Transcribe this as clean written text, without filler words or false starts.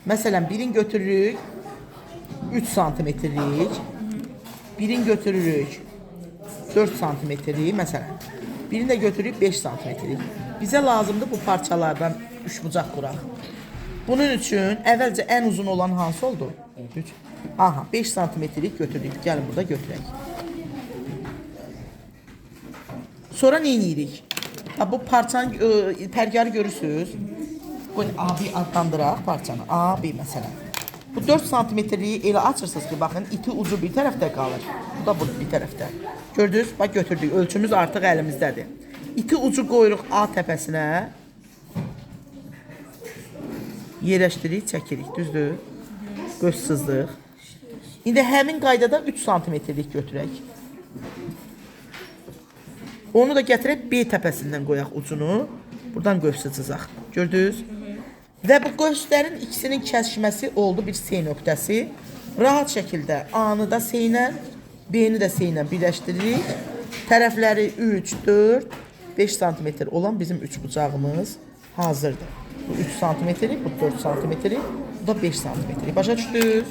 Mesela birini götürürük 3 santimetrelik, birini götürürük 4 santimetrelik mesela. Birini de götürürük 5 santimetrelik. Bize lazımdır bu parçalardan 3 bucaq quraq. Bunun üçün əvvəlcə ən uzun olan hansı oldu? 3. Aha, 5 santimetrelik götürdük. Gəlin burada götürək. Sonra nə edirik? Bu parçanın pərgarı görürsünüz. Bu AB adlandıraq parçanı. AB məsələn. Bu 4 santimetreliyi elə açırsınız ki, baxın, iti ucu bir tərəfdə qalır. Bu da bir tərəfdə. Gördünüz? Bax, götürdük. Ölçümüz artıq əlimizdədir. İti ucu qoyuruq A təpəsinə. Yerləşdiririk, çəkirik. Düzdür? Göz sızdıq. İndi həmin qaydada 3 santimetrlik götürək. Onu da gətirək B təpəsindən qoyaq ucunu. Buradan göz sızacaq. Gördünüz? Və bu göstərin ikisinin kəsişməsi oldu bir S nöqtəsi. Rahat şəkildə A-nı da S ilə, B-ni də S ilə birləşdiririk. Tərəfləri 3, 4, 5 santimetr olan bizim 3 bucağımız hazırdır. Bu 3 santimetrik, bu 4 santimetrik, bu da 5 santimetrik. Başa düşdünüz?